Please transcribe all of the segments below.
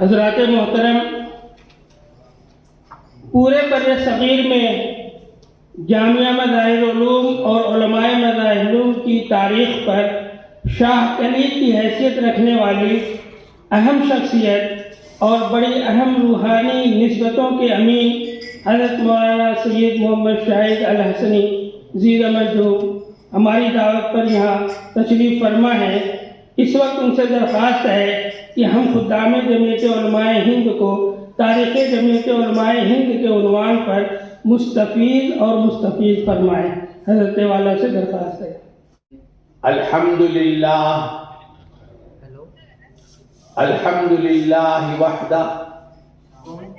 حضرات محترم، پورے بر صغیر میں جامعہ مظاہر علوم اور علماء مظاہر علوم کی تاریخ پر شاہ کلید کی حیثیت رکھنے والی اہم شخصیت اور بڑی اہم روحانی نسبتوں کے امین حضرت مولانا سید محمد شاہد الحسنی زیر مجدوب ہماری دعوت پر یہاں تشریف فرما ہے۔ اس وقت ان سے درخواست ہے کہ ہم خدام جمعیت علماء ہند کو تاریخ جمعیت علماء ہند کے عنوان پر مستفیض اور مستفیض فرمائیں۔ حضرت والا سے درخواست ہے۔ الحمدللہ وحدہ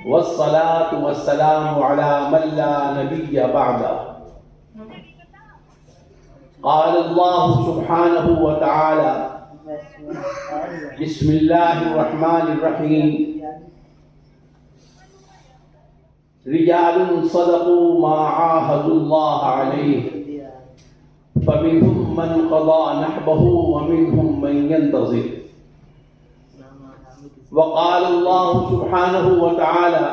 والصلاة والسلام على من لا نبی بعدہ۔ قال اللہ سبحانہ وتعالی بسم اللہ الرحمن الرحیم رجال صدقوا ما عاهدوا الله عليه فمنهم من قضى نحبه ومنهم من ينتظر۔ وقال الله سبحانه وتعالى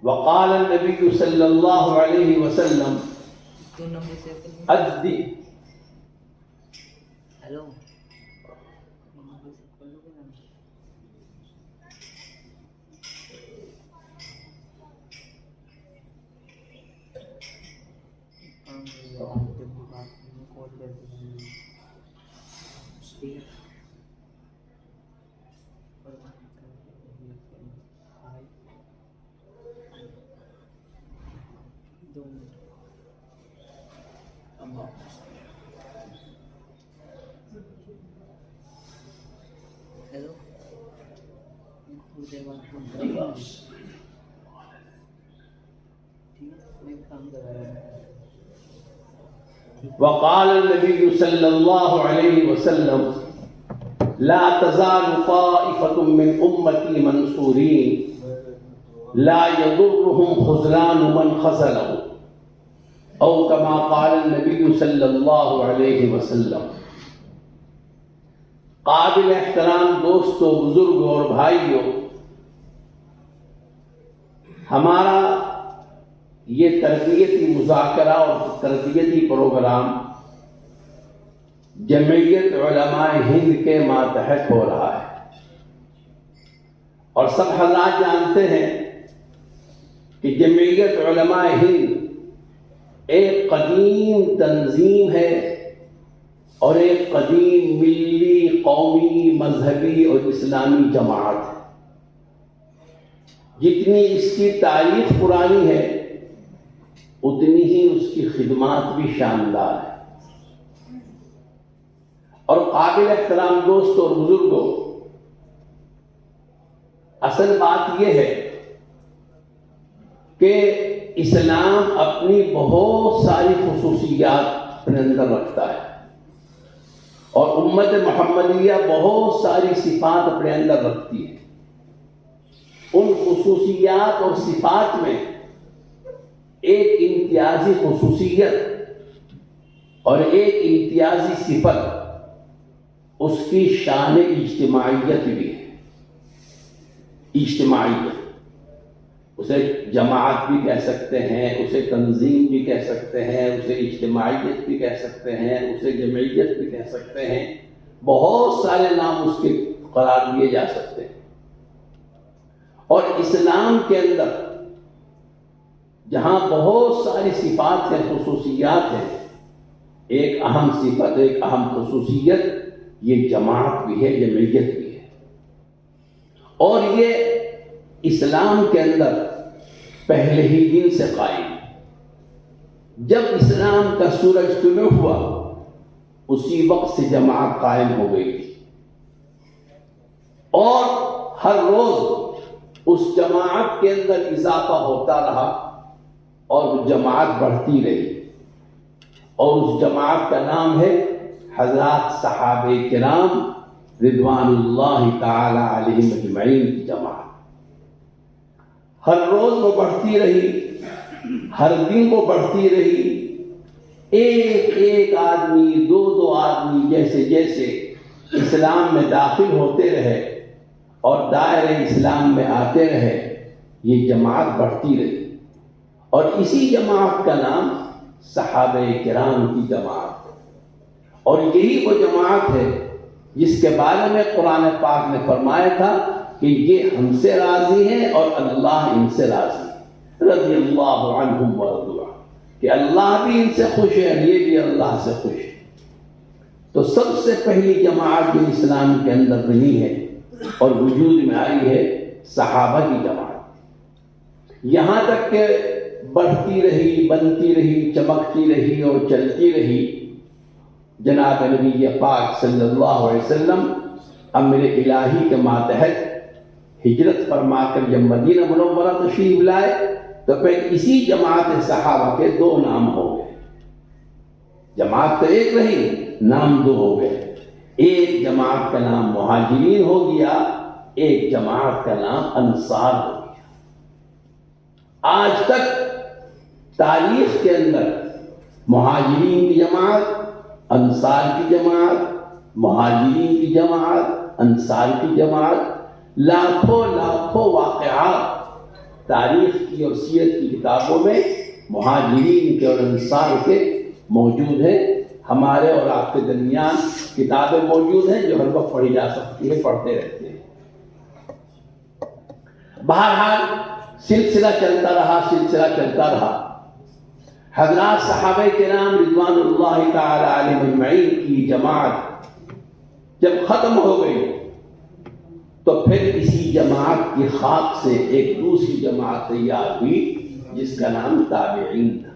وقال النبي صلى الله عليه وسلم وقال النبي صلى الله عليه وسلم لا تزال طائفة من أمتي منصورين لا يضرهم خذلان من خذله أو كما قال النبي صلى الله عليه وسلم۔ قابل احترام دوستوں، بزرگوں اور بھائیوں، ہمارا یہ تربیتی مذاکرہ اور تربیتی پروگرام جمعیت علماء ہند کے ماتحت ہو رہا ہے، اور سب حضرات جانتے ہیں کہ جمعیت علماء ہند ایک قدیم تنظیم ہے اور ایک قدیم ملی، قومی، مذہبی اور اسلامی جماعت ہے۔ جتنی اس کی تاریخ پرانی ہے اتنی ہی اس کی خدمات بھی شاندار ہے۔ اور قابل احترام دوستوں اور بزرگوں، اصل بات یہ ہے کہ اسلام اپنی بہت ساری خصوصیات اپنے اندر رکھتا ہے، اور امت محمدیہ بہت ساری صفات اپنے اندر رکھتی ہے۔ ان خصوصیات اور صفات میں ایک امتیازی خصوصیت اور ایک امتیازی صفت اس کی شان اجتماعیت بھی ہے۔ اجتماعیت، اسے جماعت بھی کہہ سکتے ہیں، اسے تنظیم بھی کہہ سکتے ہیں، اسے اجتماعیت بھی کہہ سکتے ہیں، اسے جمعیت بھی کہہ سکتے ہیں، بہت سارے نام اس کے قرار دیے جا سکتے ہیں۔ اور اسلام کے اندر جہاں بہت ساری صفات ہیں، خصوصیات ہیں، ایک اہم صفت، ایک اہم خصوصیت یہ جماعت بھی ہے، جمعیت بھی ہے۔ اور یہ اسلام کے اندر پہلے ہی دن سے قائم ہے۔ جب اسلام کا سورج طلوع ہوا اسی وقت سے جماعت قائم ہو گئی تھی، اور ہر روز اس جماعت کے اندر اضافہ ہوتا رہا اور وہ جماعت بڑھتی رہی، اور اس جماعت کا نام ہے حضرات صحابہ کرام رضوان اللہ تعالی علیہم اجمعین کی جماعت۔ ہر روز وہ بڑھتی رہی، ہر دن وہ بڑھتی رہی، ایک ایک آدمی، دو دو آدمی جیسے جیسے اسلام میں داخل ہوتے رہے اور دائرہ اسلام میں آتے رہے، یہ جماعت بڑھتی رہی، اور اسی جماعت کا نام صحابہ کرام کی جماعت ہے۔ اور یہی وہ جماعت ہے جس کے بارے میں قرآن پاک نے فرمایا تھا کہ یہ ہم سے راضی ہیں اور اللہ ان سے راضی ہے، رضی اللہ عنہم ورضوا عنہ، کہ اللہ بھی ان سے خوش ہے اور یہ بھی اللہ سے خوش ہے۔ تو سب سے پہلی جماعت جو اسلام کے اندر بنی ہے اور وجود میں آئی ہے، صحابہ کی جماعت، یہاں تک کہ بڑھتی رہی، بنتی رہی، چمکتی رہی اور چلتی رہی۔ جناب نبی پاک صلی اللہ علیہ وسلم امر الہی کے ماتحت ہجرت فرما کر جب مدینہ منورہ تشریف لائے تو پھر اسی جماعت صحابہ کے دو نام ہو گئے۔ جماعت تو ایک رہی، نام دو ہو گئے۔ ایک جماعت کا نام مہاجرین ہو گیا، ایک جماعت کا نام انصار ہو گیا۔ آج تک تاریخ کے اندر مہاجرین کی جماعت، انصار کی جماعت، مہاجرین کی جماعت، انصار کی جماعت، لاکھوں لاکھوں واقعات تاریخ کی اور سیرت کی کتابوں میں مہاجرین کے اور انصار کے موجود ہیں۔ ہمارے اور آپ کے درمیان کتابیں موجود ہیں جو ہر وقت پڑھی جا سکتی ہے، پڑھتے رہتے ہیں۔ بہرحال سلسلہ چلتا رہا۔ حضرات صحابہ کرام رضوان اللہ تعالی علیہم اجمعین کی جماعت جب ختم ہو گئی تو پھر اسی جماعت کی خاک سے ایک دوسری جماعت تیار ہوئی جس کا نام تابعین تھا۔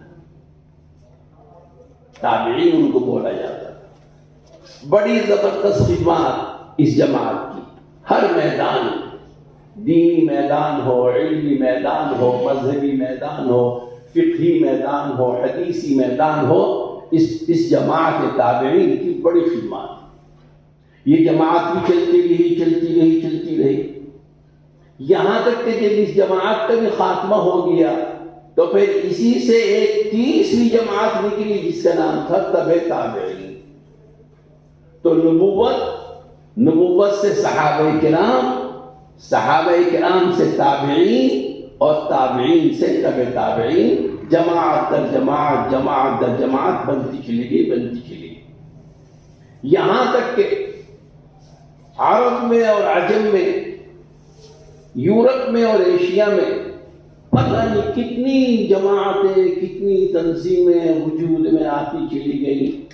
تابعین ان کو بولا جاتا تھا۔ بڑی زبردست خدمات اس جماعت کی، ہر میدان، دینی میدان ہو، علمی میدان ہو، مذہبی میدان ہو، فقہی میدان ہو، حدیثی میدان ہو، اس جماعت تابعین کی بڑی خدمات۔ یہ جماعت بھی چلتی رہی، یہاں تک کہ جب اس جماعت کا بھی خاتمہ ہو گیا تو پھر اسی سے ایک تیسری جماعت نکلی جس کا نام تھا تبع تابعین۔ تو نبوت سے صحابہ کرام سے تابعین اور تابعین سے تبع تابعین، جماعت در جماعت بنتی چلی گئی۔ یہاں تک کہ عرب میں اور عجم میں، یورپ میں اور ایشیا میں پتہ نہیں کتنی جماعتیں، کتنی تنظیمیں وجود میں آتی چلی گئی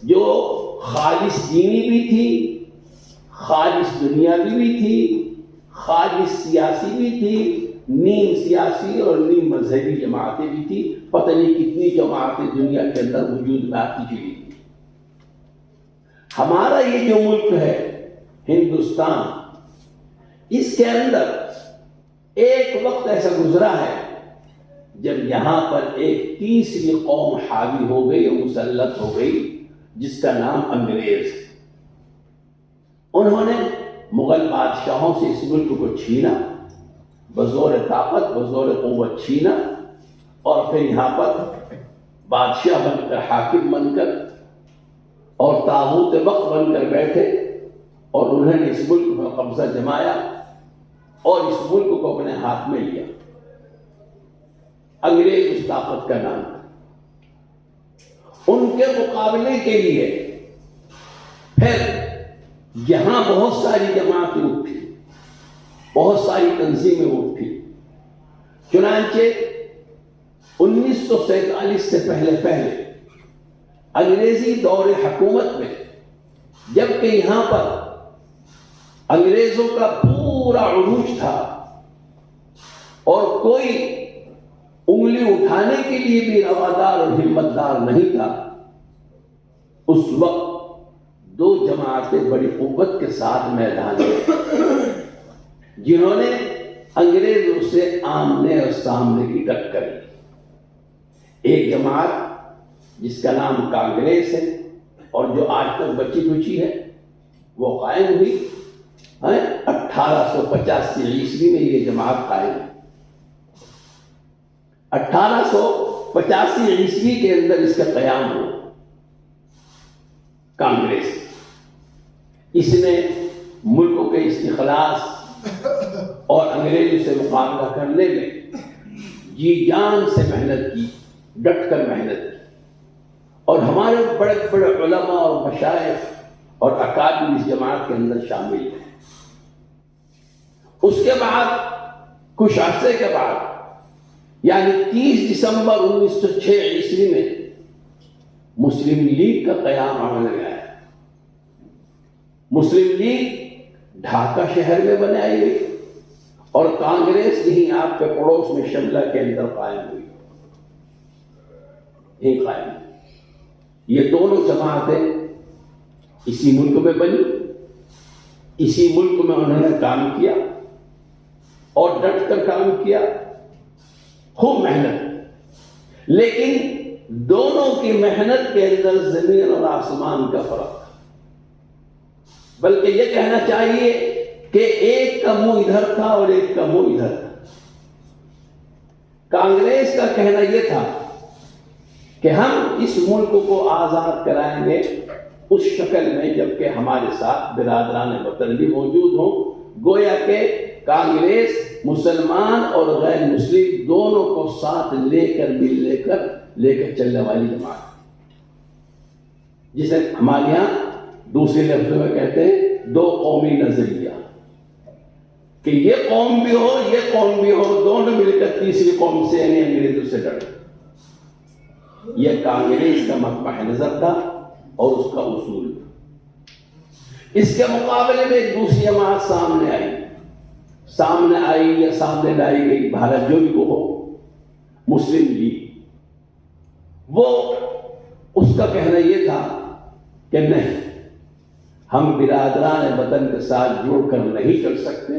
جو خالص دینی بھی تھی، خالص دنیاوی بھی تھی، خالص سیاسی بھی تھی، نیم سیاسی اور نیم مذہبی جماعتیں بھی تھی۔ پتہ نہیں کتنی جماعتیں دنیا کے اندر وجود میں آتی چلی گئی۔ ہمارا یہ جو ملک ہے ہندوستان، اس کے اندر ایک وقت ایسا گزرا ہے جب یہاں پر ایک تیسری قوم حاوی ہو گئی اور مسلط ہو گئی جس کا نام انگریز۔ انہوں نے مغل بادشاہوں سے اس ملک کو چھینا، بزور طاقت، بزور قوت چھینا، اور پھر یہاں پر بادشاہ بن کر، حاکم بن کر اور طاغوت وقت بن کر بیٹھے، اور انہوں نے اس ملک میں قبضہ جمایا اور اس ملک کو اپنے ہاتھ میں لیا۔ انگریز اس طاقت کا نام تھا۔ ان کے مقابلے کے لیے پھر یہاں بہت ساری جماعتیں اٹھی، بہت ساری تنظیمیں اٹھی۔ چنانچہ 1947 سے پہلے انگریزی دور حکومت میں، جبکہ یہاں پر انگریزوں کا پورا عروج تھا اور کوئی انگلی اٹھانے کے لیے بھی روادار اور ہمتدار نہیں تھا، اس وقت دو جماعتیں بڑی قوت کے ساتھ میدان میں جنہوں نے انگریزوں سے آمنے اور سامنے کی ٹکر لی۔ ایک جماعت جس کا نام کانگریس ہے اور جو آج تک بچی کچی ہے، وہ قائم ہوئی 1885 عیسوی میں۔ یہ جماعت قائم ہوئی 1885 85 کے اندر اس کا قیام ہوا کانگریس. اس نے ملک کے استخلاص اور انگریزوں سے مقابلہ کرنے میں جی جان سے محنت کی، ڈٹ کر محنت کی، اور ہمارے بڑے بڑے علماء اور مشائخ اور اکابر اس جماعت کے اندر شامل ہیں. اس کے بعد کچھ عرصے کے بعد یعنی 30 دسمبر 1906 میں مسلم لیگ کا قیام عمل میں آیا. مسلم لیگ ڈھاکہ شہر میں بنائی گئی اور کانگریس یہیں آپ کے پڑوس میں شملہ کے اندر قائم ہوئی. یہیں قائم ہوئی. یہ دونوں جماعتیں اسی ملک میں بنی، اسی ملک میں انہوں نے کام کیا اور ڈٹ کر کام کیا، خوب محنت. لیکن دونوں کی محنت کے اندر زمین اور آسمان کا فرق تھا. بلکہ یہ کہنا چاہیے کہ ایک کا منہ ادھر تھا اور ایک کا منہ ادھر تھا. کانگریس کا کہنا یہ تھا کہ ہم اس ملک کو آزاد کرائیں گے اس شکل میں جبکہ ہمارے ساتھ برادران وطن بھی موجود ہوں. گویا کہ کانگریس مسلمان اور غیر مسلم دونوں کو ساتھ لے کر چلنے والی جماعت، جسے ہمارے یہاں دوسرے لفظوں میں کہتے ہیں دو قومی نظریہ، کہ یہ قوم بھی ہو یہ قوم بھی ہو، دونوں مل کر تیسری قوم سے یعنی انگریزوں سے لڑیں. یہ کانگریس کا مطمع نظر تھا اور اس کا اصول تھا. اس کے مقابلے میں ایک دوسری جماعت سامنے آئی یا سامنے لائی گئی، بھارت جو بھی وہ ہو، مسلم لیگ. وہ اس کا کہنا یہ تھا کہ نہیں، ہم برادران وطن کے ساتھ جڑ کر نہیں کر سکتے،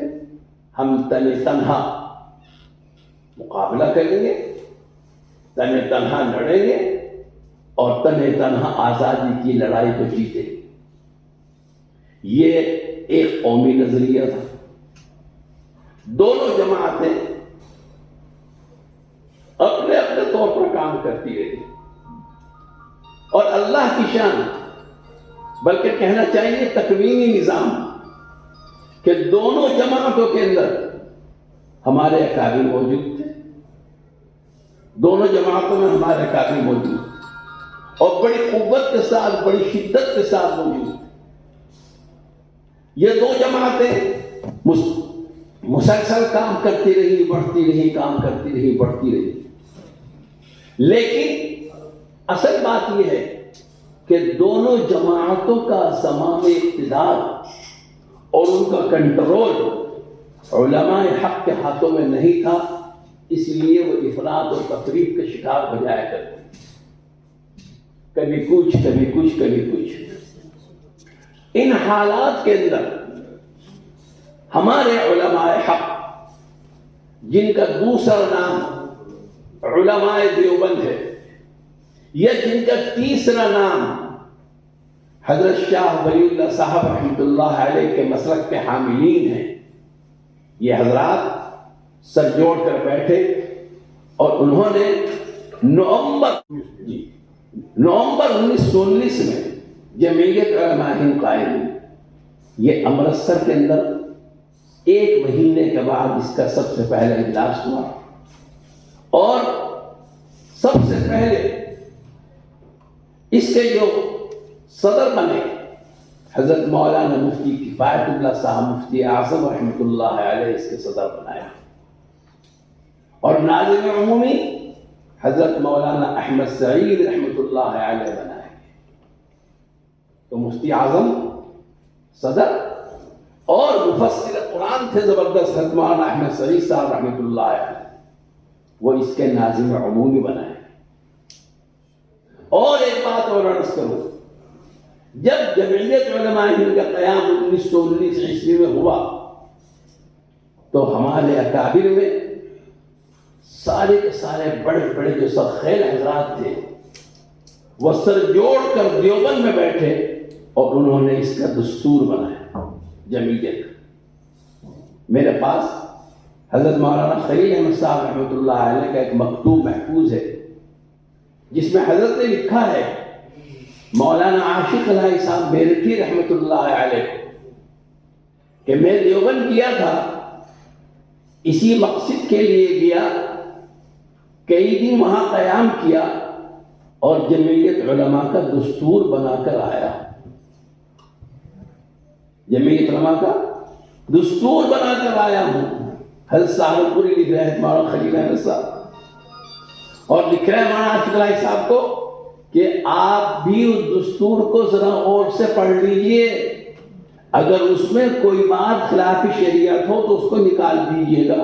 ہم تنہا مقابلہ کریں گے، تنہا لڑیں گے اور تنہا آزادی کی لڑائی کو جیتیں گے. یہ ایک قومی نظریہ تھا. دونوں جماعتیں اپنے اپنے طور پر کام کرتی رہی اور اللہ کی شان، بلکہ کہنا چاہیے تکوینی نظام، کہ دونوں جماعتوں کے اندر ہمارے اکابر موجود تھے. دونوں جماعتوں میں ہمارے اکابر موجود تھے اور بڑی قوت کے ساتھ، بڑی شدت کے ساتھ موجود تھے. یہ دو جماعتیں مسلسل کام کرتی رہی، بڑھتی رہی، کام کرتی رہی، بڑھتی رہی. لیکن اصل بات یہ ہے کہ دونوں جماعتوں کا زمام اقتدار اور ان کا کنٹرول علماء حق کے ہاتھوں میں نہیں تھا. اس لیے وہ افراط اور تفریق کے شکار ہو جایا کرتے، کبھی کچھ کبھی کچھ کبھی کچھ. ان حالات کے اندر ہمارے علماء حق، جن کا دوسرا نام علماء دیوبند ہے یا جن کا تیسرا نام حضرت شاہ ولی اللہ صاحب رحمۃ اللہ علیہ کے مسلک کے حاملین ہیں، یہ حضرات سر جوڑ کر بیٹھے اور انہوں نے نومبر 1919 میں جمعیت علماء ہند قائم ہوئی. یہ امرتسر کے اندر 1 مہینے کے بعد اس کا سب سے پہلا اجلاس ہوا اور سب سے پہلے اس کے جو صدر بنے حضرت مولانا مفتی کفایت اللہ صاحب مفتی اعظم رحمۃ اللہ علیہ اس کے صدر بنایا اور ناظم عمومی حضرت مولانا احمد سعید رحمۃ اللہ علیہ بنائے. تو مفتی اعظم صدر اور مفسر قرآن تھے زبردست حضرت مولانا احمد سعید صاحب رحمۃ اللہ علیہ، وہ اس کے ناظم عمومی بنائے. اور ایک بات اور عرض کروں، جب جمعیت علماء ہند کا قیام 1919 میں ہوا تو ہمارے اکابر میں سارے کے سارے بڑے بڑے جو سرخیل حضرات تھے وہ سر جوڑ کر دیوبند میں بیٹھے اور انہوں نے اس کا دستور بنایا جمعیت. میرے پاس حضرت مولانا خلیل احمد صاحب رحمۃ اللہ علیہ کا ایک مکتوب محفوظ ہے جس میں حضرت نے لکھا ہے، مولانا عاشق الہی صاحب میرٹھی رحمۃ اللہ علیہ، کہ میں دیوبند کیا تھا، اسی مقصد کے لیے گیا، کئی دن وہاں قیام کیا اور جمعیت علماء کا دستور بنا کر آیا۔ جمعیت علماء کا دستور بنا کر آیا ہوں۔ حضرت سہارنپوری لکھ رہے ہیں مولانا خلیل احمد صاحب، اور لکھ رہے ہیں مولانا عاشق الہی صاحب کو کہ آپ بھی اس دستور کو ذرا غور سے پڑھ لیجئے، اگر اس میں کوئی بات خلاف شریعت ہو تو اس کو نکال دیجئے گا۔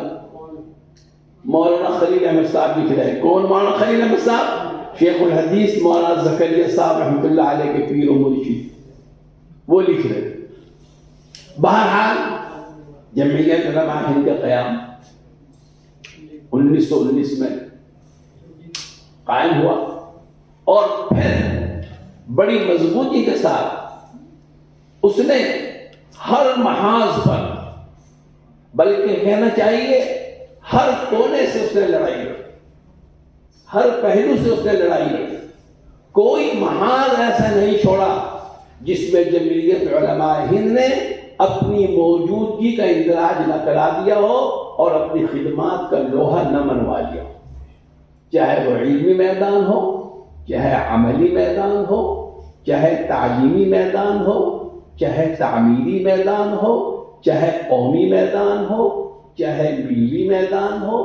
مولانا خلیل احمد صاحب لکھ رہے ہیں۔ کون مولانا خلیل احمد صاحب؟ شیخ الحدیث مولانا زکریا صاحب رحمۃ اللہ علیہ کے پیر و مرشد، وہ لکھ رہے ہیں۔ بہرحال جمعیت علماء ہند کا قیام 1919 میں قائم ہوا، اور پھر بڑی مضبوطی کے ساتھ اس نے ہر محاذ پر، بلکہ کہنا چاہیے ہر کونے سے اس نے لڑائی لڑی، ہر پہلو سے اس نے لڑائی لڑی۔ کوئی محاذ ایسا نہیں چھوڑا جس میں جمعیت علماء ہند نے اپنی موجودگی کا اندراج نہ کرا دیا ہو اور اپنی خدمات کا لوہا نہ منوا لیا ہو، چاہے وہ علمی میدان ہو، چاہے عملی میدان ہو، چاہے تعلیمی میدان ہو، چاہے تعمیری میدان ہو، چاہے قومی میدان ہو، چاہے ملی میدان ہو،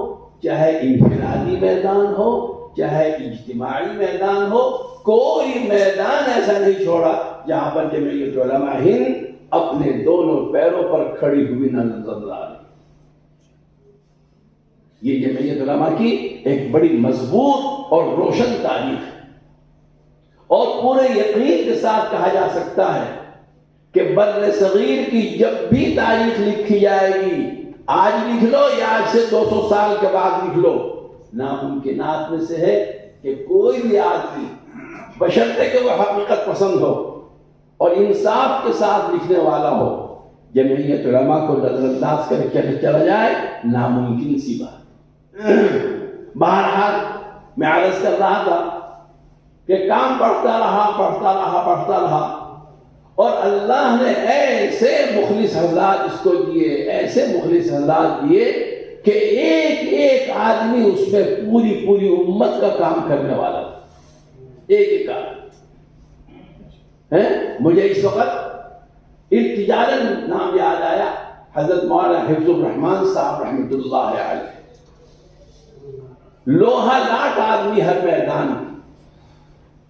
چاہے انفرادی میدان ہو، چاہے اجتماعی میدان ہو، کوئی میدان ایسا نہیں چھوڑا جہاں پر جمعیت علماء ہند اپنے دونوں پیروں پر کھڑی ہوئی نہ نظر آ رہی۔ یہ جمعیت علماء کی ایک بڑی مضبوط اور روشن تاریخ ہے، اور پورے یقین کے ساتھ کہا جا سکتا ہے کہ بر صغیر کی جب بھی تاریخ لکھی جائے گی، آج لکھ لو یا آج سے 200 سال کے بعد لکھ لو، ناممکنات میں سے ہے کہ کوئی بھی آدمی بشرطے کہ وہ حقیقت پسند ہو اور انصاف کے ساتھ لکھنے والا ہو، جمعیت علماء کو نظر انداز کر کے چلا جائے، ناممکن سی بات۔ بہرحال میں عرض کر رہا تھا کہ کام بڑھتا رہا، اور اللہ نے ایسے مخلص حضرات اس کو دیے، ایسے مخلص حضرات دیے کہ ایک ایک آدمی اس میں پوری امت کا کام کرنے والا تھا، ایک ایک آدمی۔ مجھے اس وقت ارتجالاً نام یاد آیا حضرت مولانا حفظ الرحمان صاحب رحمۃ اللہ علیہ، لوہا لاٹ آدمی ہر میدان میں،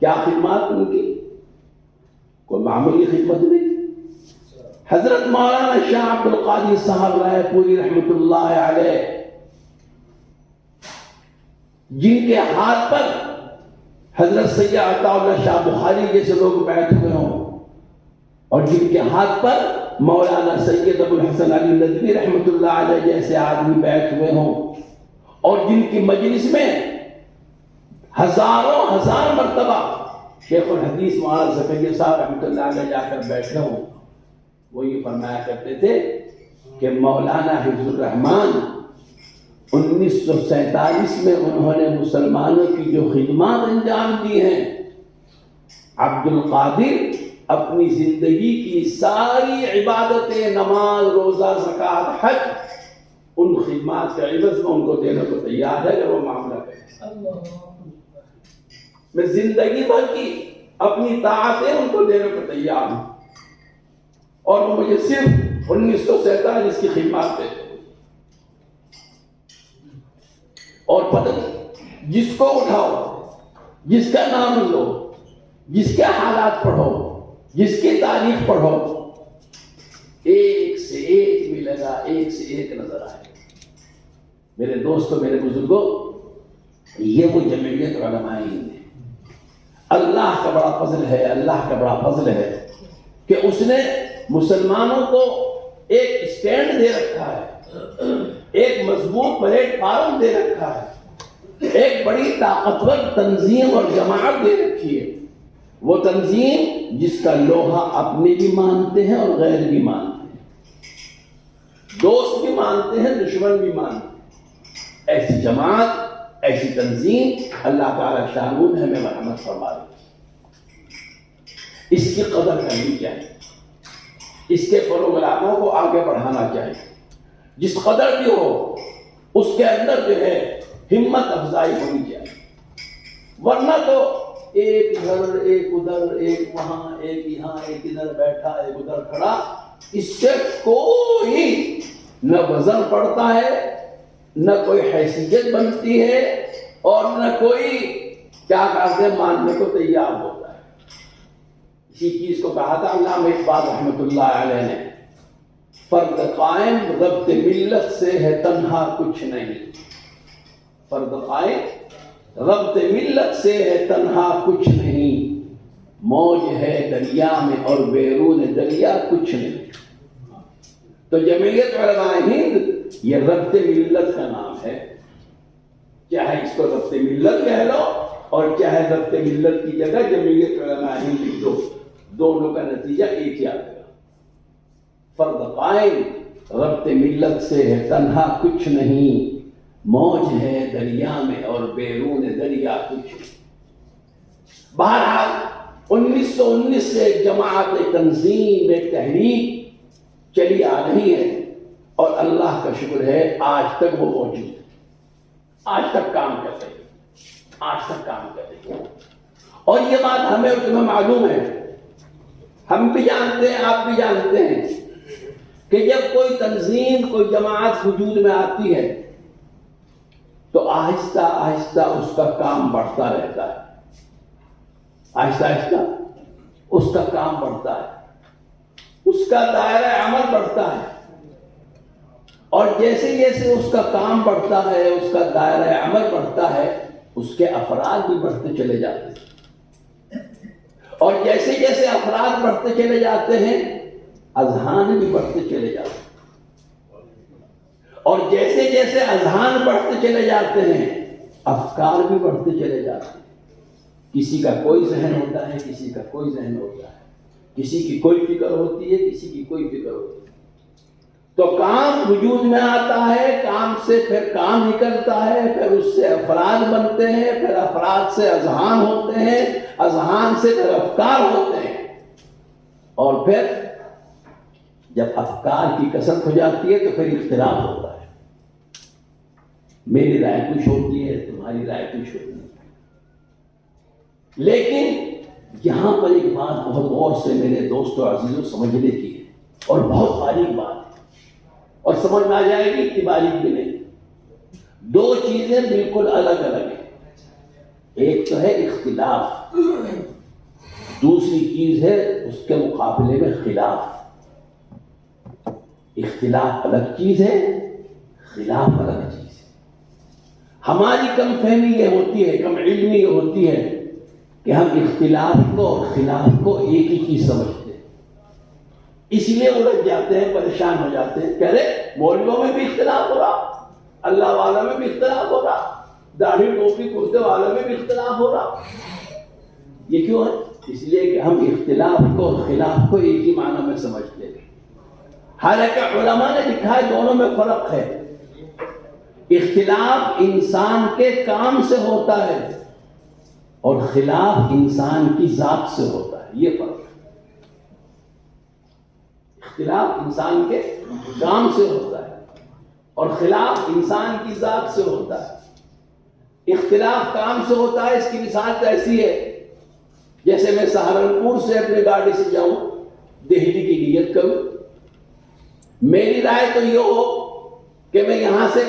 کیا خدمات ان کی، کوئی معمولی خدمت نہیں۔ حضرت مولانا شاہ عبد القادر صاحب رائے پوری رحمۃ اللہ علیہ، جن کے ہاتھ پر حضرت سید عطا اللہ شاہ بخاری جیسے لوگ بیٹھ ہوئے ہوں، اور جن کے ہاتھ پر مولانا سید ابو الحسن علی ندوی رحمۃ اللہ علیہ جیسے آدمی بیٹھ ہوئے ہوں، اور جن کی مجلس میں ہزار مرتبہ شیخ الحدیث مولانا زکریا صاحب رحمۃ اللہ علیہ جا کر بیٹھے ہوں، وہ یہ فرمایا کرتے تھے کہ مولانا حفظ الرحمان 1947 میں انہوں نے مسلمانوں کی جو خدمات انجام دی ہیں، عبد القادر اپنی زندگی کی ساری عبادتیں، نماز، روزہ، زکوٰۃ، حج، ان خدمات کے عوض میں ان کو دینے کو تیار ہے اگر وہ معاملہ کرے۔ میں زندگی بھر کی اپنی طاعتیں ان کو دینے کو تیار ہوں، اور وہ مجھے صرف 1947 کی خدمات دیتے، اور پتہ نہیں جس کو اٹھاؤ، جس کا نام لو، جس کے حالات پڑھو، جس کی تاریخ پڑھو، ایک سے ایک ملے گا، ایک سے ایک نظر آئے گا۔ میرے دوستوں، میرے بزرگوں، یہ وہ جمعیت علماء ہند ہے۔ اللہ کا بڑا فضل ہے، اللہ کا بڑا فضل ہے کہ اس نے مسلمانوں کو ایک اسٹینڈ دے رکھا ہے، ایک مضبوط پلیٹ فارم دے رکھا ہے، ایک بڑی طاقتور تنظیم اور جماعت دے رکھی ہے، وہ تنظیم جس کا لوہا اپنے بھی مانتے ہیں اور غیر بھی مانتے ہیں، دوست بھی مانتے ہیں، دشمن بھی مانتے ہیں۔ ایسی جماعت ایسی تنظیم اللہ تعالیٰ شانوں نے ہمیں مرحمت فرما دی، اس کی قدر کرنی چاہیے، اس کے پروگراموں کو آگے بڑھانا چاہیے، جس قدر بھی ہو اس کے اندر جو ہے ہمت افزائی ہونی چاہیے، ورنہ تو ایک ادھر ایک ادھر ایک وہاں ایک یہاں ایک ادھر بیٹھا ایک ادھر کھڑا، اس سے کوئی نہ وزن پڑتا ہے، نہ کوئی حیثیت بنتی ہے، اور نہ کوئی کیا کہتے ہیں ماننے کو تیار ہوتا ہے۔ اسی چیز کو کہا تھا علامہ اقبال رحمۃ اللہ علیہ نے، فرد قائم ربط ملت سے ہے تنہا کچھ نہیں، فرد قائم ربط ملت سے ہے تنہا کچھ نہیں، موج ہے دریا میں اور بیرون دریا کچھ نہیں۔ تو جمعیت علماء ہند یہ ربط ملت کا نام ہے، چاہے اس کو ربط ملت کہہ لو اور چاہے ربط ملت کی جگہ جمعیت علماء ہند لکھ دو، دونوں کا نتیجہ ایک ہی آئے گا۔ فرد قائم ربط ملت سے ہے تنہا کچھ نہیں، موج ہے دریا میں اور بیرون دریا کچھ نہیں۔ بہرحال 1919 سے ایک جماعت، ایک تنظیم، ایک تحریک چلی آ رہی ہے، اور اللہ کا شکر ہے آج تک وہ موجود ہے، آج تک کام کر رہی ہے، آج تک کام کر رہی ہے۔ اور یہ بات ہمیں اور تمہیں معلوم ہے، ہم بھی جانتے ہیں، آپ بھی جانتے ہیں کہ جب کوئی تنظیم، کوئی جماعت وجود میں آتی ہے تو آہستہ آہستہ اس کا کام بڑھتا رہتا ہے، آہستہ آہستہ اس کا کام بڑھتا ہے، اس کا دائرہ عمل بڑھتا ہے، اور جیسے جیسے اس کا کام بڑھتا ہے، اس کا دائرہ عمل بڑھتا ہے، اس کے افراد بھی بڑھتے چلے جاتے ہیں، اور جیسے جیسے افراد بڑھتے چلے جاتے ہیں اذہان بھی بڑھتے چلے جاتے ہیں، اور جیسے جیسے اذہان بڑھتے چلے جاتے ہیں افکار بھی بڑھتے چلے جاتے ہیں۔ کسی کا کوئی ذہن ہوتا ہے، کسی کا کوئی ذہن ہوتا ہے، کسی کی کوئی فکر ہوتی ہے، کسی کی کوئی فکر ہوتی ہے۔ تو کام وجود میں آتا ہے، کام سے پھر کام نکلتا ہے، پھر اس سے افراد بنتے ہیں، پھر افراد سے اذہان ہوتے ہیں، اذہان سے پھر افکار ہوتے ہیں، اور پھر جب افکار کی کثرت ہو جاتی ہے تو پھر اختلاف ہوتا ہے، میری رائے کچھ ہوتی ہے، تمہاری رائے کچھ ہوتی ہے۔ لیکن یہاں پر ایک بات بہت غور سے میرے دوستوں عزیزوں سمجھنے کی ہے، اور بہت باریک بات ہے، اور سمجھ میں آ جائے گی کہ باریک بھی نہیں۔ دو چیزیں بالکل الگ الگ ہیں، ایک تو ہے اختلاف، دوسری چیز ہے اس کے مقابلے میں خلاف۔ اختلاف الگ چیز ہے، خلاف الگ چیز ہے۔ ہماری کم فہمی یہ ہوتی ہے، کم علمی یہ ہوتی ہے کہ ہم اختلاف کو اور خلاف کو ایک ہی چیز سمجھتے ہیں، اس لیے الجھ جاتے ہیں، پریشان ہو جاتے ہیں، کہہ رہے مولویوں میں بھی اختلاف ہو رہا، اللہ والا میں بھی اختلاف ہو رہا، داڑھی ٹوپی کرتے والوں میں بھی اختلاف ہو رہا۔ یہ کیوں ہے؟ اس لیے کہ ہم اختلاف کو اور خلاف کو ایک ہی معنی میں سمجھتے ہیں، حالانکہ علماء نے لکھا ہے دونوں میں فرق ہے۔ اختلاف انسان کے کام سے ہوتا ہے اور خلاف انسان کی ذات سے ہوتا ہے، یہ فرق ہے۔ اختلاف انسان کے کام سے ہوتا ہے اور خلاف انسان کی ذات سے ہوتا ہے۔ اختلاف کام سے ہوتا ہے، اس کی مثال ایسی ہے جیسے میں سہارنپور سے اپنی گاڑی سے جاؤں، دہلی کی نیت کروں، میری رائے تو یہ ہو کہ میں یہاں سے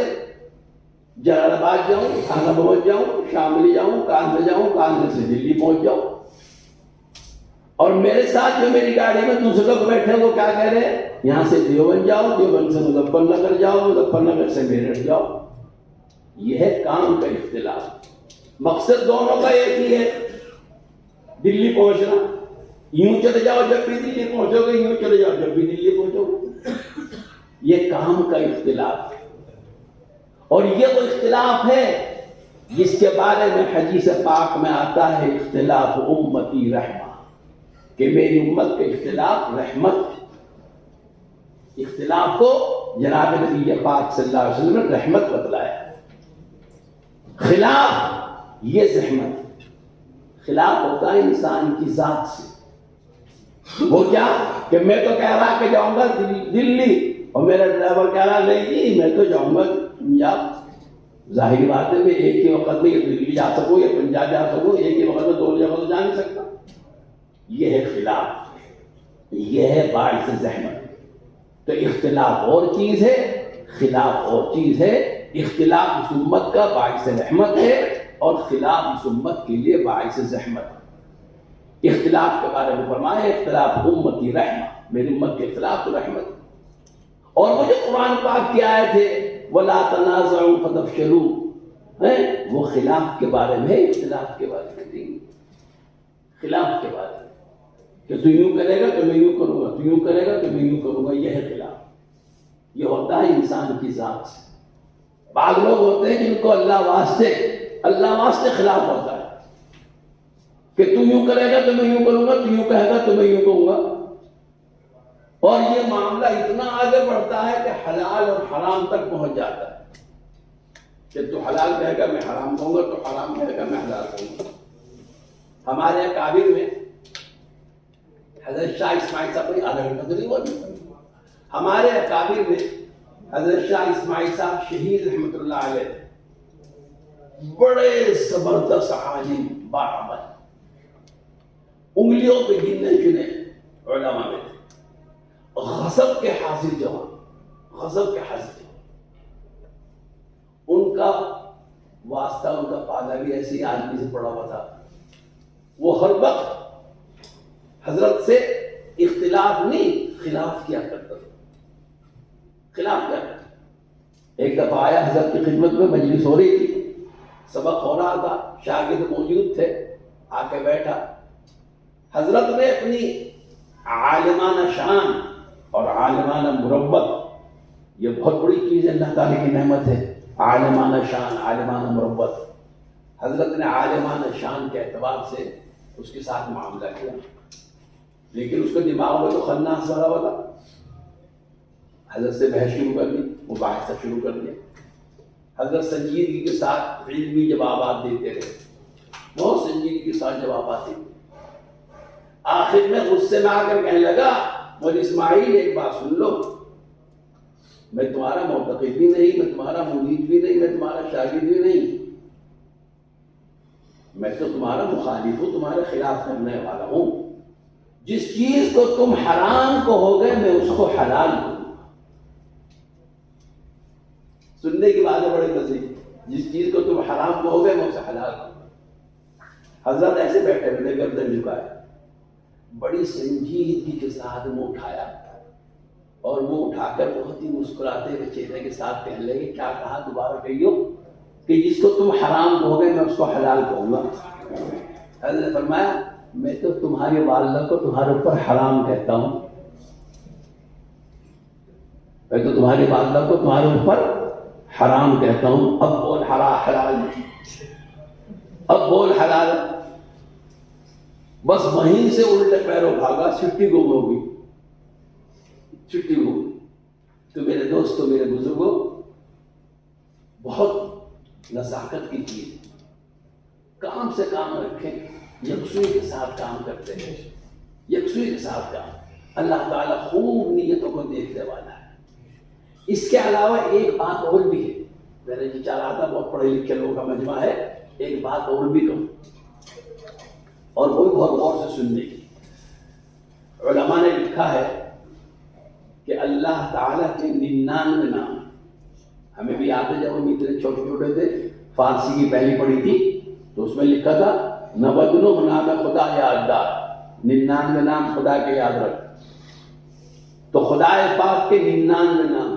جلال آباد جاؤں، تھانہ بہت جاؤں، شاملی جاؤں، کاندھا جاؤں، کاندھا سے دلی پہنچ جاؤں، اور میرے ساتھ جو میری گاڑی میں دوسرے لوگ بیٹھے وہ کیا کہہ رہے ہیں، یہاں سے دیوبند جاؤ، دیوبند سے مظفر نگر جاؤ، مظفر نگر سے میرٹھ جاؤ۔ یہ ہے کام کا اختلاف، مقصد دونوں کا ایک ہی ہے، دلی پہنچنا۔ یوں چلے جاؤ جب بھی دلی پہنچو گے، یوں چلے جاؤ جب بھی دلی پہنچو گے۔ یہ کام کا اختلاف ہے، اور یہ وہ اختلاف ہے جس کے بارے میں حدیث پاک میں آتا ہے اختلاف امتی رحمہ، کہ میری امت کا اختلاف رحمت ہے۔ اختلاف کو جناب نبی پاک صلی اللہ علیہ وسلم نے رحمت بتلایا۔ خلاف یہ زحمت، خلاف ہوتا ہے انسان کی ذات سے۔ وہ کیا کہ میں تو کہہ رہا کہ جاؤں گا دلی اور میرا ڈرائیور کہہ رہا نہیں جی میں تو جاؤں گا پنجاب۔ ظاہری بات ہے میں ایک ہی وقت میں دلی جا سکوں یا پنجاب جا سکوں، ایک ہی وقت میں دو جگہ تو جا نہیں سکتا۔ یہ ہے خلاف، یہ ہے باعث زحمت۔ تو اختلاف اور چیز ہے، خلاف اور چیز ہے۔ اختلاف اس امت کا باعث رحمت ہے اور خلاف اس امت کے لیے باعث زحمت ہے۔ اختلاف کے بارے میں فرمایا اختلاف امتی رحمت، میری امت کے اختلاف تو رحمت۔ اور وہ جو قرآن پاک کی آیت ہے وَلَا تَنَازَعُوا فَتَفْشَلُوا، وہ خلاف کے بارے میں، اختلاف کے بارے میں نہیں، خلاف کے بارے میں کہ تو یوں کرے گا تو میں یوں کروں گا، تو یوں کرے گا تو میں یوں کروں گا، یہ ہے خلاف۔ یہ ہوتا ہے انسان کی ذات سے۔ بعض لوگ ہوتے ہیں جن کو اللہ واسطے خلاف ہوتا ہے کہ تو یوں کرے گا تو میں یوں کروں گا، تو یوں کہے گا تو میں یوں کہوں گا، اور یہ معاملہ اتنا آگے بڑھتا ہے کہ حلال اور حرام تک پہنچ جاتا ہے کہ تو حلال کہے گا میں حرام کہوں گا، تو حرام کہے گا میں حلال کہوں گا۔ ہمارے اکابر میں حضرت شاہ اسماعیل صاحب کو آدھا گھنٹہ تو نہیں ہوا، ہمارے اکابر میں حضرت شاہ اسماعیل صاحب شہید رحمۃ اللہ علیہ بڑے زبردست عالم باعمل، انگلیوں پہ گننے چنے علماء میں تھے، غضب کے حاضر جواب، غضب کے حاضر جواب۔ ان کا واسطہ، ان کا پالا بھی ایسے آدمی سے پڑا ہوا تھا، وہ ہر وقت حضرت سے اختلاف نہیں خلاف کیا کرتا تھا، خلاف کیا کرتا۔ ایک دفعہ آیا حضرت کی خدمت میں، مجلس ہو رہی تھی، سبق ہو رہا تھا، شاگرد موجود تھے، آ کے بیٹھا۔ حضرت نے اپنی عالمانہ شان اور عالمانہ مربت، یہ بہت بڑی چیز ہے، اللہ تعالیٰ کی نعمت ہے، عالمانہ شان، عالمانہ مربت۔ حضرت نے عالمانہ شان کے اعتبار سے اس کے ساتھ معاملہ کیا، لیکن اس کے دماغ میں تو خناس بھرا ہوا تھا۔ حضرت سے بحث شروع کر دی، مباحثہ شروع کر دیا۔ حضرت سنجیدگی کے ساتھ علمی جوابات دیتے رہے، بہت سنجیدگی کے ساتھ جوابات دیتے۔ آخر میں غصے میں آ کر کہنے لگا مولوی اسماعیل ایک بات سن لو، میں تمہارا معتقد بھی نہیں، میں تمہارا مرید بھی نہیں، میں تمہارا شاگرد بھی نہیں، میں تو تمہارا مخالف ہوں، تمہارے خلاف کرنے والا ہوں۔ جس چیز کو تم حرام کہو گے میں اس کو حلال کروں گا۔ سننے کی بات ہے بڑی مزے، جس چیز کو تم حرام کہو گے میں اسے حلال کروں گا۔ حضرت ایسے بیٹھے ہوئے گردن جھکائے، بڑی سنجیدگی کے ساتھ منہ اٹھایا اور منہ اٹھا کر بہت ہی مسکراتے ہوئے چہرے کے ساتھ کہنے لگے کیا کہا، دوبارہ کہیو، کہ جس کو تم حرام کہو گے میں اس کو حلال کہوں گا۔ حضرت نے فرمایا میں تو تمہاری والدہ کو تمہارے اوپر حرام کہتا ہوں، میں تو تمہاری والدہ کو تمہارے اوپر حرام کہتا ہوں، اب بول حلال، اب بول حلال۔ بس وہیں سے الٹے پیروں بھاگا، چھٹی گم ہو گئی، چھٹی گم ہو گئی۔ تو میرے دوستوں، میرے بزرگوں، بہت نزاکت کی چیز، کام سے کام رکھیں، یکسوئی کے ساتھ کام کرتے ہیں، یکسوئی کے ساتھ کام۔ اللہ تعالیٰ خوب نیتوں کو دیکھنے والا ہے۔ اس کے علاوہ ایک بات اور بھی ہے، میں نے یہ چاہ رہا تھا بہت پڑھے لکھے لوگوں کا مجمع ہے، ایک بات اور بھی کہوں اور وہ بہت غور سے سننے کی۔ علماء نے لکھا ہے کہ اللہ تعالیٰ کے 99 نام، ہمیں بھی یاد ہے جب ہم اتنے چھوٹے چھوٹے تھے، فارسی کی پہلی پڑھی تھی تو اس میں لکھا تھا نبدنو نام خدا یاددار، 99 نام خدا کے یاد رکھ۔ تو خدا پاک کے 99 نام،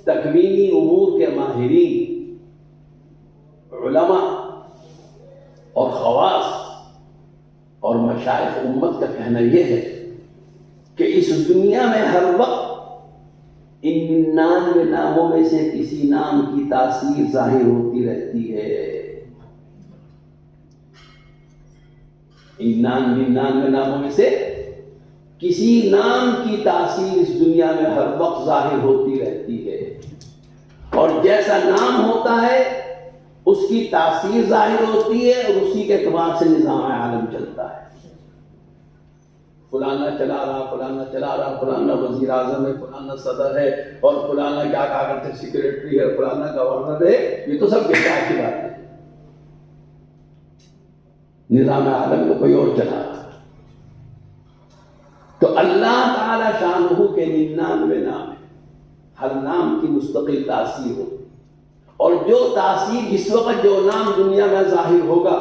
تکوینی امور کے ماہرین، علماء اور خواص اور مشائخ امت کا کہنا یہ ہے کہ اس دنیا میں ہر وقت ان 99 ناموں میں سے کسی نام کی تاثیر ظاہر ہوتی رہتی ہے۔ ان 99 ناموں میں سے کسی نام کی تاثیر اس دنیا میں ہر وقت ظاہر ہوتی رہتی ہے، اور جیسا نام ہوتا ہے اس کی تاثیر ظاہر ہوتی ہے اور اسی کے اعتبار سے نظام عالم چلتا ہے. فلانا چلا رہا، فلانا چلا رہا، فلانا وزیر اعظم ہے، فلانا صدر ہے، اور فلانا کیا کہا کرتے سیکریٹری ہے، فلانا گورنر ہے. یہ تو سب بےکار کی بات ہے. نظام عالم کو کوئی اور چلا رہا. تو اللہ تعالی شانہ کے 99 نام ہے، ہر نام کی مستقل تاثیر ہو، اور جو تاثیر جس وقت جو نام دنیا میں ظاہر ہوگا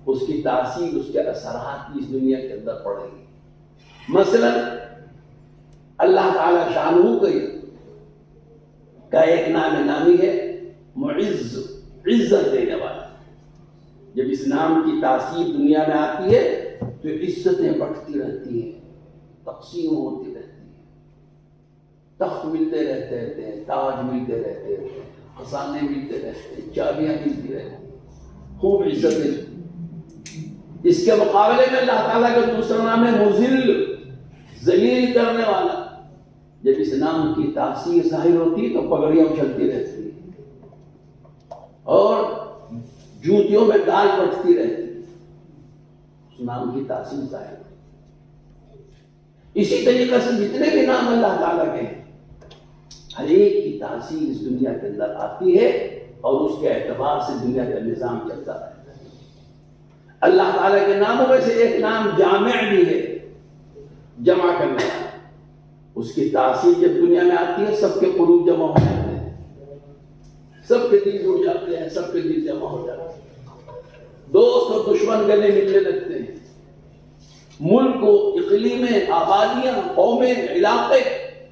اس کی تاثیر، اس کے اثرات اس دنیا کے اندر پڑیں گے. مثلا اللہ تعالی شانہ کا ایک نام نامی ہے معز، عزت دینے والا. جب اس نام کی تاثیر دنیا میں آتی ہے تو عزتیں بڑھتی رہتی ہیں، تقسیم ہوتی رہتی ہے، تخت ملتے رہتے ہیں، تاج ملتے رہتے ہیں، خزانے ملتے رہتے ہیں، چابیاں ملتی رہتی ہیں، خوب عزتیں. اس کے مقابلے میں اللہ تعالیٰ کا دوسرا نام ہے مذل، ذلیل کرنے والا. جب اس نام کی تاثیر ظاہر ہوتی ہے تو پگڑیاں اچھلتی رہتی ہیں اور جوتیوں میں ڈال پڑتی رہتی ہے. اس نام کی تاثیر ظاہر ہوتی ہے. اسی طریقے سے جتنے بھی نام اللہ تعالیٰ کے ہیں، ہر ایک کی تاثیر اس دنیا کے اندر آتی ہے اور اس کے اعتبار سے دنیا کا نظام چلتا رہتا ہے. اللہ تعالیٰ کے ناموں میں سے ایک نام جامع بھی ہے، جمع کرنے والا. اس کی تاثیر جب دنیا میں آتی ہے سب کے قلوب جمع ہو جاتے ہیں، سب کے دل جڑ جاتے ہیں، سب کے دل جمع ہو جاتے ہیں. دوست اور دشمن گلے ملنے لگتے ہیں. ملک و اقلیمیں، آبادیاں، قومیں، علاقے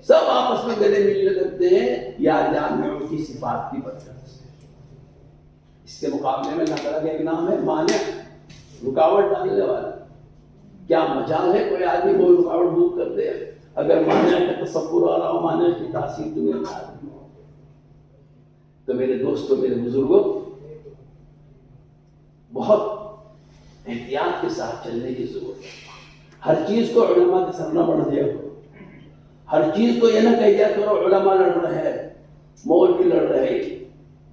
سب آپس میں گلے ملنے لگتے ہیں یا جامعوں کی صفات کی برکت سے. اس کے مقابلے میں اللہ تعالیٰ کا ایک نام ہے مانع، رکاوٹ ڈالنے والا. کیا مجال ہے کوئی آدمی کوئی رکاوٹ دور کر دے؟ اگر مانع کا تصور آ رہا ہو، مانع کی تاثیر دنیا میں آ رہی ہو. تو میرے دوستوں، میرے بزرگوں، بہت احتیاط کے ساتھ چلنے کی ضرورت ہے. ہر چیز کو علماء کے سامنے بڑھ دیا کرو. ہر چیز کو یہ نہ کہہ دیا کرو علماء لڑ رہے ہیں، مولوی لڑ رہے ہیں.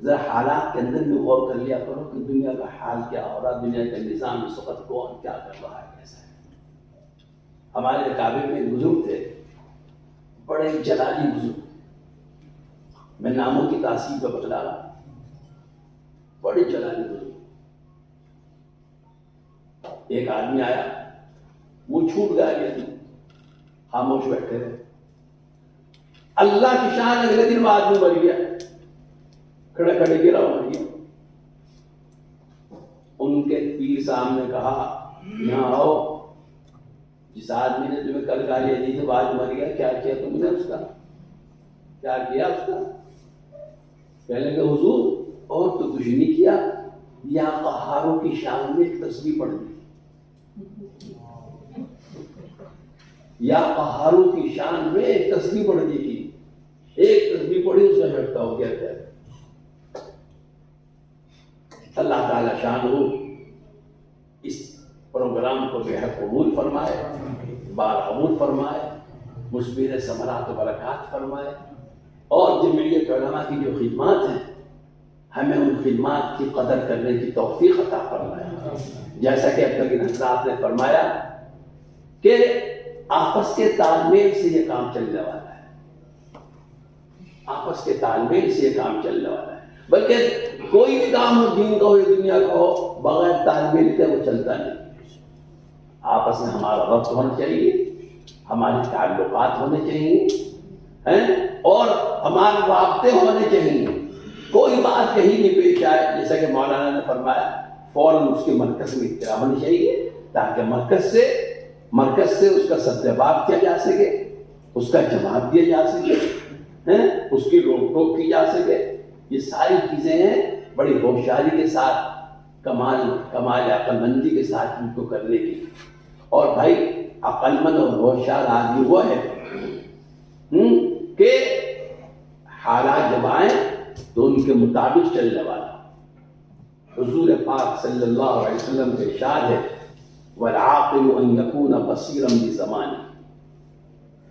ذرا حالات کے اندر بھی غور کر لیا کرو کہ دنیا کا حال کیا ہو رہا، دنیا کا نظام اس وقت کون کیا کر رہا ہے، کیسا ہے. ہمارے کعبے میں ایک بزرگ تھے، بڑے جلالی بزرگ. میں ناموں کی تاثیر پہ بتلا رہا ہوں. بڑے جلالی بزرگ. ایک آدمی آیا، وہ چھوٹ گیا، خاموش بیٹھے رہے. اللہ کی شان، اگلے دن وہ آدمی مر گیا، کھڑے کھڑے گرا مر گیا. ان کے پیر صاحب نے کہا یہاں آؤ، جس آدمی نے تمہیں کل گالیاں دی تھی آج مر گیا، کیا کیا تم نے اس کا؟ کیا کیا اس کا؟ کہنے کہ حضور اور تو کچھ نہیں کیا، یا قہاروں کی شان میں ایک تسبیح پڑھ دی. یا قہاروں کی شان میں ایک تسبیح پڑھ دی تھی. ایک تسبیح پڑھی، اس کا جھٹکا ہو گیا. کیا اللہ تعالی شان ہو اس پروگرام کو بے حد قبول فرمائے، بارعمود فرمائے، مثمر ثمرات و برکات فرمائے. اور جمعیت علماء کی جو خدمات ہیں، ہمیں ان خدمات کی قدر کرنے کی توفیق عطا فرمائے. جیسا کہ اب تک ان حضرات نے فرمایا کہ آپس کے تال میل سے یہ کام چلنے والا ہے. آپس کے تال میل سے یہ کام چلنے والا ہے. بلکہ کوئی بھی کام ہو، دین کا ہو یا دنیا کا ہو، بغیر تال میل کے وہ چلتا نہیں. آپس میں ہمارا ربط ہونا چاہیے، ہمارے تعلقات ہونے چاہیے اور ہمارے رابطے ہونے چاہیے. کوئی بات کہیں نہیں پیش آئے، جیسا کہ مولانا نے فرمایا، فوراً اس کے مرکز میں اطلاع ہونی چاہیے تاکہ مرکز سے اس کا سدباب کیا جا سکے، اس کا جواب دیا جا سکے، اس کی روک ٹوک کی جا سکے. یہ ساری چیزیں ہیں بڑی ہوشیاری کے ساتھ، کمال عقل مندی کے ساتھ ان کو کرنے کی. اور بھائی عقل مند اور ہوشیار آدمی وہ ہے کہ حالات جب آئیں تو ان کے مطابق چلنے والا. حضور پاک صلی اللہ علیہ وسلم کے ارشاد ہے والعاقل ان یکون بصیرا بزمانہ،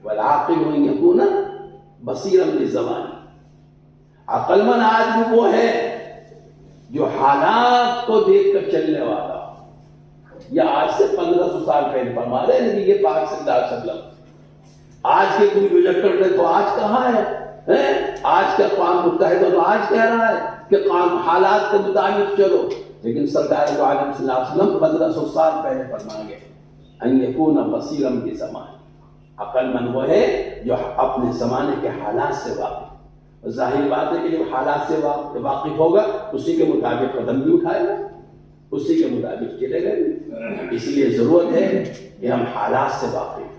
والعاقل ان یکون بصیرا بزمانہ. عقل مند آدمی وہ ہے جو حالات کو دیکھ کر چلنے والا. یہ آج سے 1500 سال پہلے فرما رہے ہیں نبی یہ پاک صلی اللہ علیہ وسلم. آج کے کوئی رجوع کر دے تو آج کہاں ہے؟ آج کا اقوام متحدہ تو آج کہہ رہا ہے کہ حالات کے مطابق چلو، لیکن سرکار دو عالم صلی اللہ علیہ وسلم 1500 سال پہلے فرمائیں گے ان یکون بصیرا بزمان. عقل مند وہ ہے جو اپنے زمانے کے حالات سے واقف. ظاہر بات ہے کہ جب حالات سے واقف ہوگا اسی کے مطابق قدم بھی اٹھائے گا، اسی کے مطابق چلے گا. اس لیے ضرورت ہے کہ ہم حالات سے واقف.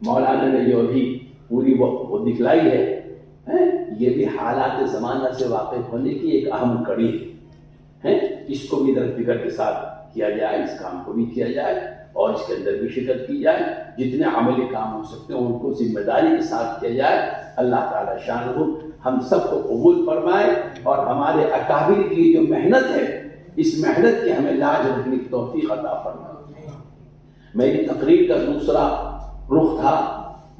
مولانا نے جو بھی پوری وہ دکھلائی ہے یہ بھی حالات زمانہ سے واقف ہونے کی ایک اہم کڑی ہے. اس کو بھی در فکر کے ساتھ کیا جائے، اس کام کو بھی کیا جائے اور اس کے اندر بھی شرکت کی جائے. جتنے عملی کام ہو سکتے ہیں ان کو ذمہ داری کے ساتھ کیا جائے. اللہ تعالیٰ شانہ ہم سب کو قبول فرمائے اور ہمارے اکابر کی جو محنت ہے اس محنت کی ہمیں لاج رکھنے کی توفیق عطا فرمائے. میری تقریر کا دوسرا رخ تھا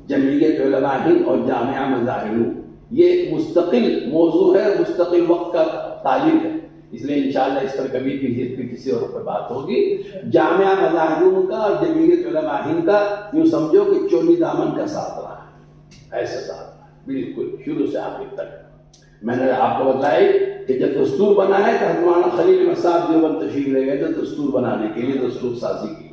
جمعیت علماء ہند اور جامعہ مظاہر علوم. یہ ایک مستقل موضوع ہے، مستقل وقت کا تعلیم ہے، اس لیے انشاءاللہ اس پر کبھی کسی اور پر بات ہوگی. جامعہ مظاہر علوم کا اور جمعیت علماء ہند کا یوں سمجھو کہ چولی دامن کا ساتھ رہا ہے، ایسا ساتھ رہا ہے بالکل شروع سے آخر تک. میں نے آپ کو بتایا کہ جب دستور بنا ہے تو مولانا خلیل احمد صاحب دیوبند تشریف لے گئے تھے دستور بنانے کے لیے، دستور سازی کی.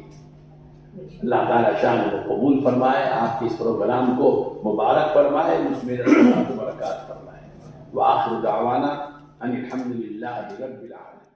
اللہ تعالیٰ شان کو قبول فرمائے، آپ کے اس پروگرام کو مبارک فرمائے، اس میں برکات فرمائے. وآخر دعوانا ان الحمد للہ رب العالمین.